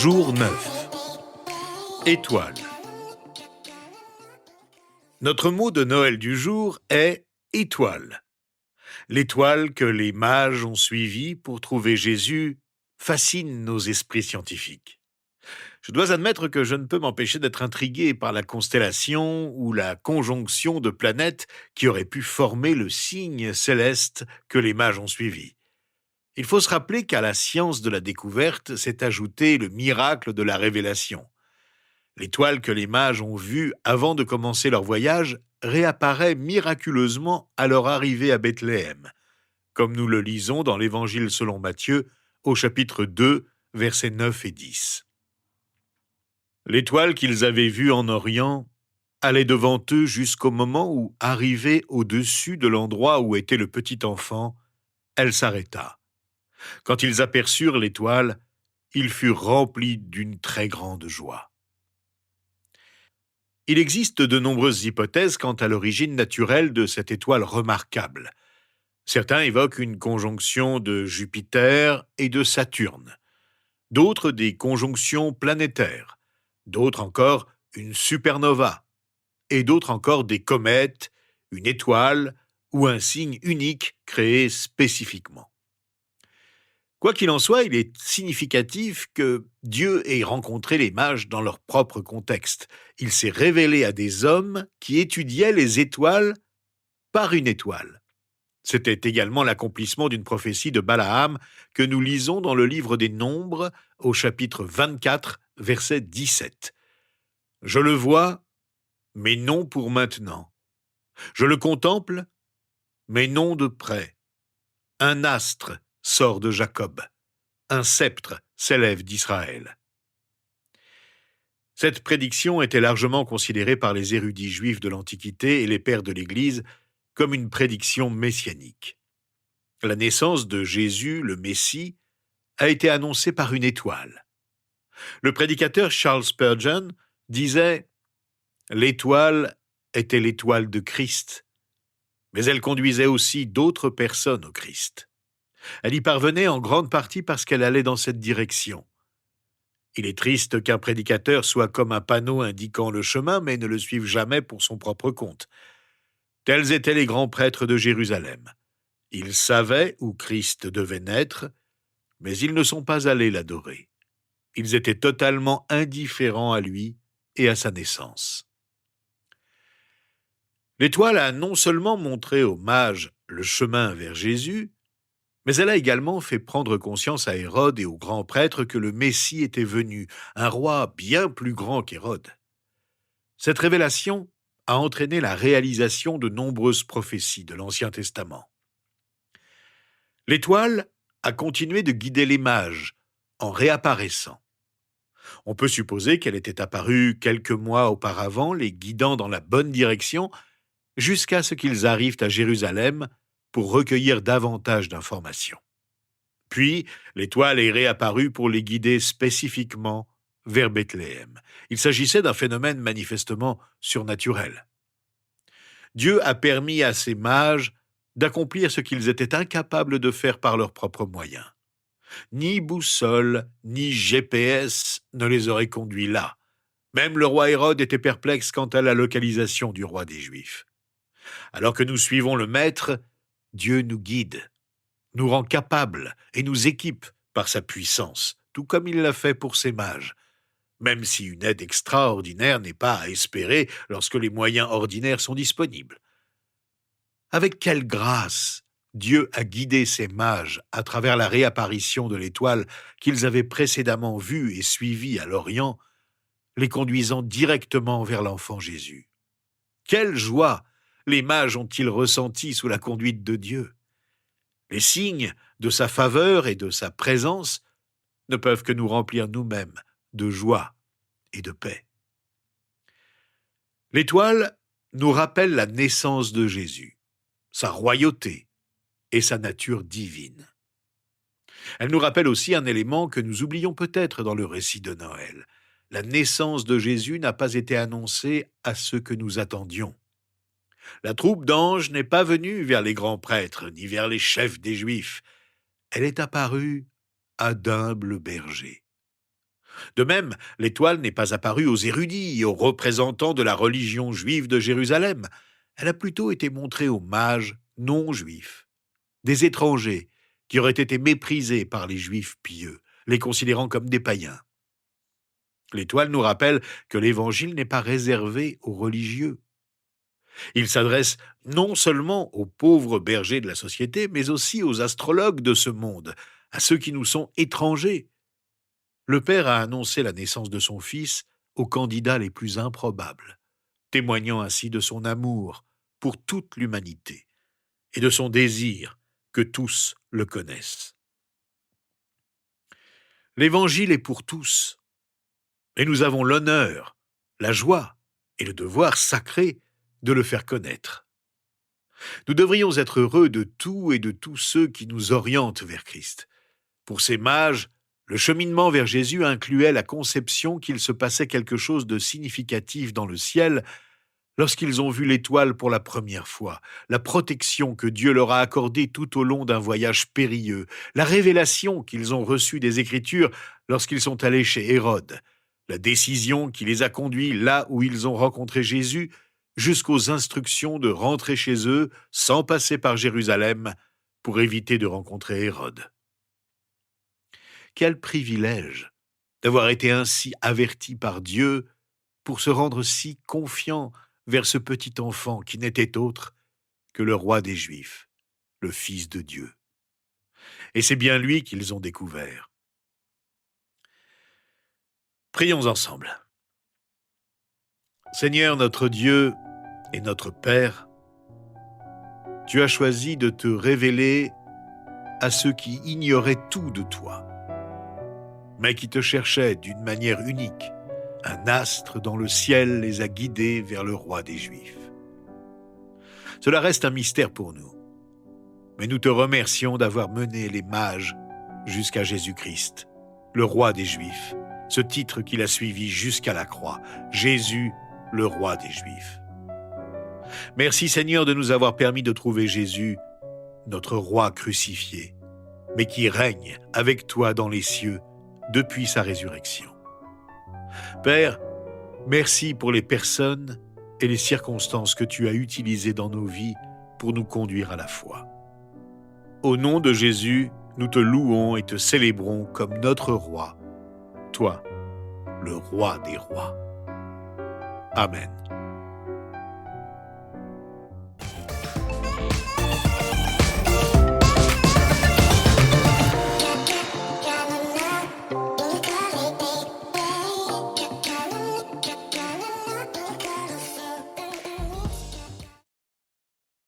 Jour 9. Étoile. Notre mot de Noël du jour est étoile. L'étoile que les mages ont suivie pour trouver Jésus fascine nos esprits scientifiques. Je dois admettre que je ne peux m'empêcher d'être intrigué par la constellation ou la conjonction de planètes qui auraient pu former le signe céleste que les mages ont suivi. Il faut se rappeler qu'à la science de la découverte s'est ajouté le miracle de la révélation. L'étoile que les mages ont vue avant de commencer leur voyage réapparaît miraculeusement à leur arrivée à Bethléem, comme nous le lisons dans l'Évangile selon Matthieu, au chapitre 2, versets 9 et 10. L'étoile qu'ils avaient vue en Orient allait devant eux jusqu'au moment où, arrivée au-dessus de l'endroit où était le petit enfant, elle s'arrêta. Quand ils aperçurent l'étoile, ils furent remplis d'une très grande joie. Il existe de nombreuses hypothèses quant à l'origine naturelle de cette étoile remarquable. Certains évoquent une conjonction de Jupiter et de Saturne, d'autres des conjonctions planétaires, d'autres encore une supernova, et d'autres encore des comètes, une étoile ou un signe unique créé spécifiquement. Quoi qu'il en soit, il est significatif que Dieu ait rencontré les mages dans leur propre contexte. Il s'est révélé à des hommes qui étudiaient les étoiles par une étoile. C'était également l'accomplissement d'une prophétie de Balaam que nous lisons dans le livre des Nombres au chapitre 24, verset 17. « Je le vois, mais non pour maintenant. Je le contemple, mais non de près. Un astre sort de Jacob. Un sceptre s'élève d'Israël. » Cette prédiction était largement considérée par les érudits juifs de l'Antiquité et les pères de l'Église comme une prédiction messianique. La naissance de Jésus, le Messie, a été annoncée par une étoile. Le prédicateur Charles Spurgeon disait « L'étoile était l'étoile de Christ, mais elle conduisait aussi d'autres personnes au Christ. Elle y parvenait en grande partie parce qu'elle allait dans cette direction. Il est triste qu'un prédicateur soit comme un panneau indiquant le chemin, mais ne le suive jamais pour son propre compte. Tels étaient les grands prêtres de Jérusalem. Ils savaient où Christ devait naître, mais ils ne sont pas allés l'adorer. Ils étaient totalement indifférents à lui et à sa naissance. L'étoile a non seulement montré aux mages le chemin vers Jésus, mais elle a également fait prendre conscience à Hérode et aux grands prêtres que le Messie était venu, un roi bien plus grand qu'Hérode. Cette révélation a entraîné la réalisation de nombreuses prophéties de l'Ancien Testament. L'étoile a continué de guider les mages en réapparaissant. On peut supposer qu'elle était apparue quelques mois auparavant, les guidant dans la bonne direction, jusqu'à ce qu'ils arrivent à Jérusalem pour recueillir davantage d'informations. Puis, l'étoile est réapparue pour les guider spécifiquement vers Bethléem. Il s'agissait d'un phénomène manifestement surnaturel. Dieu a permis à ces mages d'accomplir ce qu'ils étaient incapables de faire par leurs propres moyens. Ni boussole, ni GPS ne les auraient conduits là. Même le roi Hérode était perplexe quant à la localisation du roi des Juifs. Alors que nous suivons le Maître, Dieu nous guide, nous rend capables et nous équipe par sa puissance, tout comme il l'a fait pour ses mages, même si une aide extraordinaire n'est pas à espérer lorsque les moyens ordinaires sont disponibles. Avec quelle grâce Dieu a guidé ces mages à travers la réapparition de l'étoile qu'ils avaient précédemment vue et suivie à l'Orient, les conduisant directement vers l'enfant Jésus. Quelle joie les mages ont-ils ressenti sous la conduite de Dieu! Les signes de sa faveur et de sa présence ne peuvent que nous remplir nous-mêmes de joie et de paix. L'étoile nous rappelle la naissance de Jésus, sa royauté et sa nature divine. Elle nous rappelle aussi un élément que nous oublions peut-être dans le récit de Noël. La naissance de Jésus n'a pas été annoncée à ceux que nous attendions. La troupe d'anges n'est pas venue vers les grands prêtres, ni vers les chefs des Juifs. Elle est apparue à d'humbles bergers. De même, l'étoile n'est pas apparue aux érudits et aux représentants de la religion juive de Jérusalem. Elle a plutôt été montrée aux mages non juifs, des étrangers qui auraient été méprisés par les juifs pieux, les considérant comme des païens. L'étoile nous rappelle que l'Évangile n'est pas réservé aux religieux. Il s'adresse non seulement aux pauvres bergers de la société, mais aussi aux astrologues de ce monde, à ceux qui nous sont étrangers. Le Père a annoncé la naissance de son Fils aux candidats les plus improbables, témoignant ainsi de son amour pour toute l'humanité et de son désir que tous le connaissent. L'Évangile est pour tous, et nous avons l'honneur, la joie et le devoir sacré de le faire connaître. Nous devrions être heureux de tout et de tous ceux qui nous orientent vers Christ. Pour ces mages, le cheminement vers Jésus incluait la conception qu'il se passait quelque chose de significatif dans le ciel lorsqu'ils ont vu l'étoile pour la première fois, la protection que Dieu leur a accordée tout au long d'un voyage périlleux, la révélation qu'ils ont reçue des Écritures lorsqu'ils sont allés chez Hérode, la décision qui les a conduits là où ils ont rencontré Jésus, jusqu'aux instructions de rentrer chez eux sans passer par Jérusalem pour éviter de rencontrer Hérode. Quel privilège d'avoir été ainsi averti par Dieu pour se rendre si confiant vers ce petit enfant qui n'était autre que le roi des Juifs, le Fils de Dieu. Et c'est bien lui qu'ils ont découvert. Prions ensemble. Seigneur notre Dieu et notre Père, tu as choisi de te révéler à ceux qui ignoraient tout de toi, mais qui te cherchaient d'une manière unique. Un astre dans le ciel les a guidés vers le roi des Juifs. Cela reste un mystère pour nous, mais nous te remercions d'avoir mené les mages jusqu'à Jésus-Christ, le roi des Juifs, ce titre qu'il a suivi jusqu'à la croix, Jésus, le roi des Juifs. Merci Seigneur de nous avoir permis de trouver Jésus, notre roi crucifié, mais qui règne avec toi dans les cieux depuis sa résurrection. Père, merci pour les personnes et les circonstances que tu as utilisées dans nos vies pour nous conduire à la foi. Au nom de Jésus, nous te louons et te célébrons comme notre roi, toi, le roi des rois. Amen.